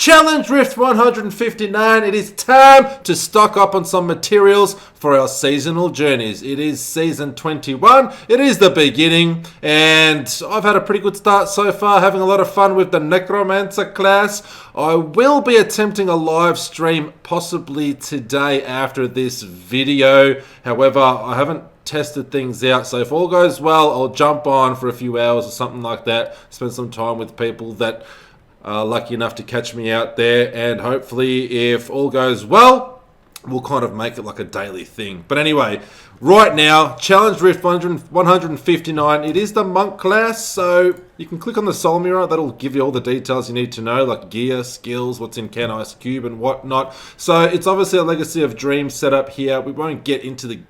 Challenge Rift 159. It is time to stock up on some materials for our seasonal journeys. It is season 21. It is the beginning, and I've had a pretty good start so far, having a lot of fun with the Necromancer class. I will be attempting a live stream possibly today after this video. However, I haven't tested things out, so if all goes well, I'll jump on for a few hours or something like that, spend some time with people that are lucky enough to catch me out there, and hopefully if all goes well, we'll kind of make it like a daily thing. But anyway, right now, Challenge Rift 159, it is the Monk class, so you can click on the soul mirror. That'll give you all the details you need to know, like gear, skills, what's in Can Ice Cube and whatnot. So it's obviously a Legacy of Dreams setup here. We won't get into the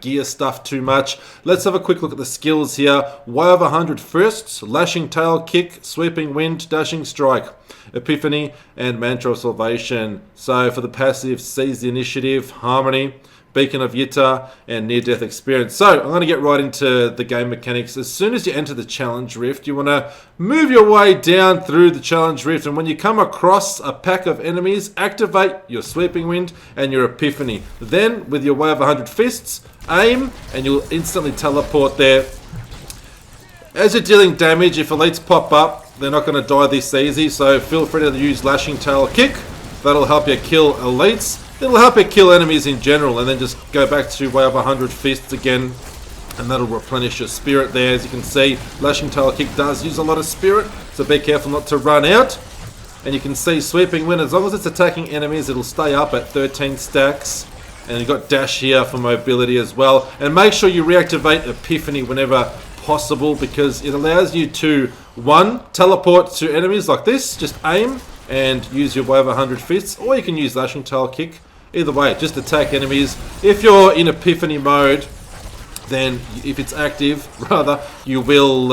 gear stuff too much. Let's have a quick look at the skills here. Way of 100 firsts, Lashing Tail Kick, Sweeping Wind, Dashing Strike, Epiphany, and Mantra of Salvation. So for the passive, Seize the Initiative, Harmony, Beacon of Yitta, and Near-Death Experience. So I'm going to get right into the game mechanics. As soon as you enter the Challenge Rift, you want to move your way down through the Challenge Rift, and when you come across a pack of enemies, activate your Sweeping Wind and your Epiphany. Then, with your Way of 100 Fists, aim, and you'll instantly teleport there. As you're dealing damage, if elites pop up, they're not going to die this easy, so feel free to use Lashing Tail Kick. That'll help you kill elites. It'll help you kill enemies in general, and then just go back to Way of 100 Fists again, and that'll replenish your spirit there. As you can see, Lashing Tail Kick does use a lot of spirit, so be careful not to run out. And you can see Sweeping Wind, as long as it's attacking enemies, it'll stay up at 13 stacks. And you've got Dash here for mobility as well. And make sure you reactivate Epiphany whenever possible, because it allows you to, one, teleport to enemies like this, just aim and use your Way of 100 Fists, or you can use Lashing Tail Kick. Either way, just attack enemies. If you're in Epiphany mode, then if it's active, rather, you will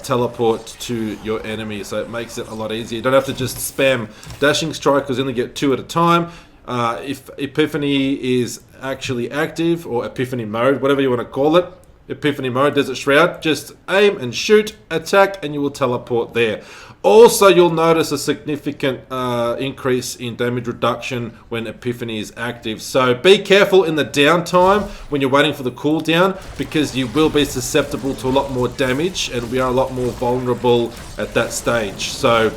teleport to your enemy, so it makes it a lot easier. You don't have to just spam Dashing Strike, because you only get 2 at a time. If Epiphany is actually active, or Epiphany mode, whatever you want to call it, Epiphany mode, Desert Shroud, just aim and shoot, attack, and you will teleport there. Also, you'll notice a significant increase in damage reduction when Epiphany is active. So be careful in the downtime when you're waiting for the cooldown, because you will be susceptible to a lot more damage, and we are a lot more vulnerable at that stage. So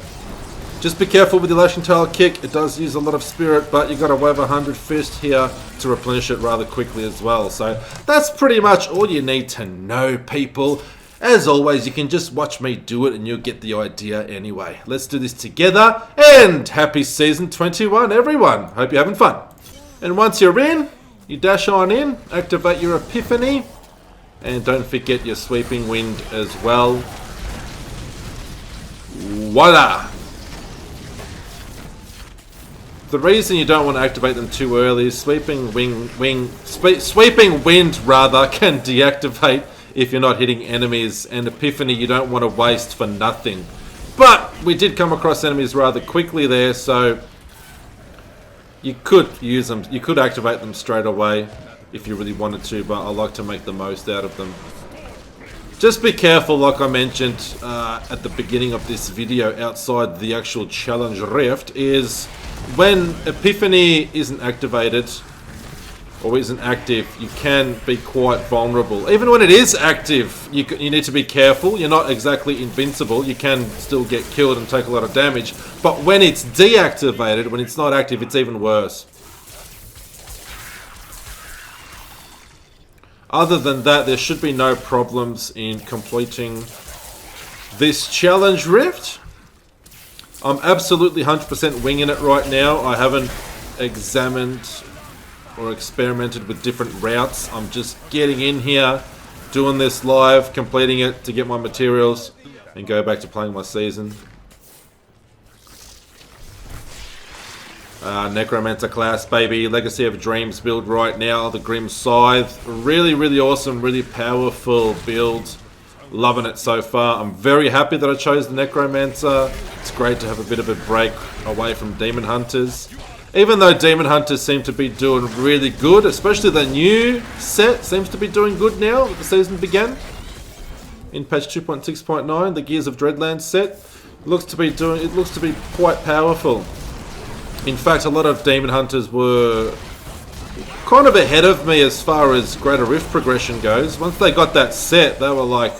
just be careful with your Lashing Tail Kick. It does use a lot of spirit, but you've got a Way of 100 Fist here to replenish it rather quickly as well. So that's pretty much all you need to know, people. As always, you can just watch me do it and you'll get the idea anyway. Let's do this together, and happy season 21, everyone. Hope you're having fun. And once you're in, you dash on in, activate your Epiphany, and don't forget your Sweeping Wind as well. Voila! The reason you don't want to activate them too early is Sweeping Wind rather can deactivate if you're not hitting enemies, and Epiphany you don't want to waste for nothing. But we did come across enemies rather quickly there, so you could use them. You could activate them straight away if you really wanted to, but I like to make the most out of them. Just be careful, like I mentioned at the beginning of this video, outside the actual Challenge Rift, is when Epiphany isn't activated or isn't active, you can be quite vulnerable. Even when it is active, you need to be careful. You're not exactly invincible. You can still get killed and take a lot of damage. But when it's deactivated, when it's not active, it's even worse. Other than that, there should be no problems in completing this Challenge Rift. I'm absolutely 100% winging it right now. I haven't examined or experimented with different routes. I'm just getting in here, doing this live, completing it to get my materials, and go back to playing my season. Necromancer class, baby. Legacy of Dreams build right now. The Grim Scythe. Really, really awesome, really powerful build. Loving it so far. I'm very happy that I chose the Necromancer. It's great to have a bit of a break away from Demon Hunters. Even though Demon Hunters seem to be doing really good, especially the new set seems to be doing good now that the season began. In patch 2.6.9, the Gears of Dreadlands set looks to be quite powerful. In fact, a lot of Demon Hunters were kind of ahead of me as far as Greater Rift progression goes. Once they got that set, they were like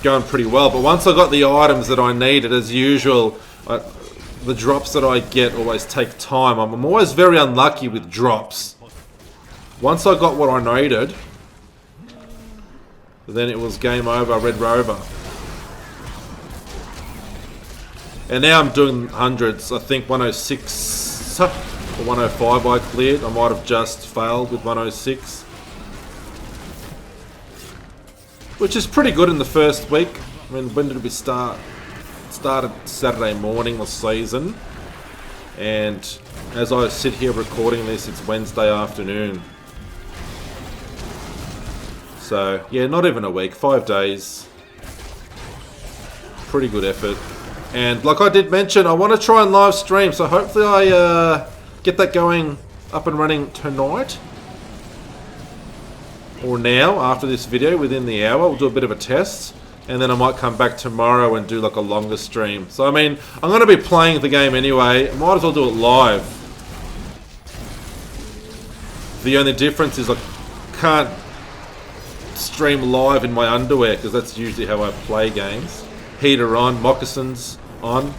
going pretty well. But once I got the items that I needed, as usual, the drops that I get always take time. I'm always very unlucky with drops. Once I got what I needed, then it was game over, Red Rover. And now I'm doing hundreds. I think 106 or 105 I cleared. I might have just failed with 106. Which is pretty good in the first week. I mean, when did we start? It started Saturday morning the season. And as I sit here recording this, it's Wednesday afternoon. So, yeah, not even a week. 5 days. Pretty good effort. And like I did mention, I want to try and live stream. So hopefully I get that going up and running tonight. Or now, after this video, within the hour. We'll do a bit of a test. And then I might come back tomorrow and do like a longer stream. So, I mean, I'm going to be playing the game anyway. Might as well do it live. The only difference is I can't stream live in my underwear, because that's usually how I play games. Heater on, moccasins on,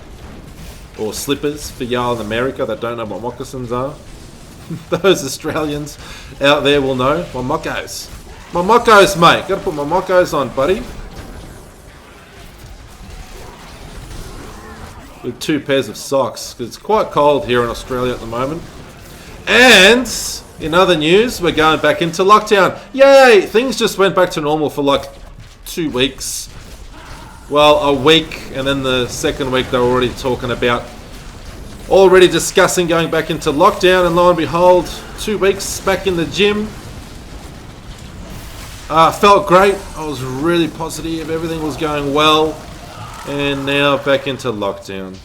or slippers for y'all in America that don't know what moccasins are. Those Australians out there will know. My moccos. My moccos, mate. Gotta put my moccos on, buddy. With 2 pairs of socks, because it's quite cold here in Australia at the moment. And in other news, we're going back into lockdown. Yay! Things just went back to normal for like 2 weeks. Well, a week, and then the second week they were already talking about, already discussing going back into lockdown, and lo and behold, 2 weeks back in the gym. Felt great. I was really positive, everything was going well, and now back into lockdown.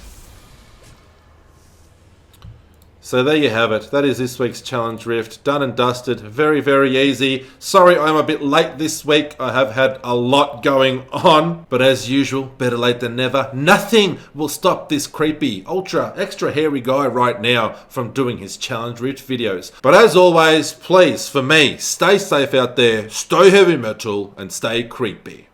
So there you have it. That is this week's Challenge Rift. Done and dusted. Very, very easy. Sorry I'm a bit late this week. I have had a lot going on. But as usual, better late than never. Nothing will stop this creepy, ultra, extra hairy guy right now from doing his Challenge Rift videos. But as always, please, for me, stay safe out there, stay heavy metal, and stay creepy.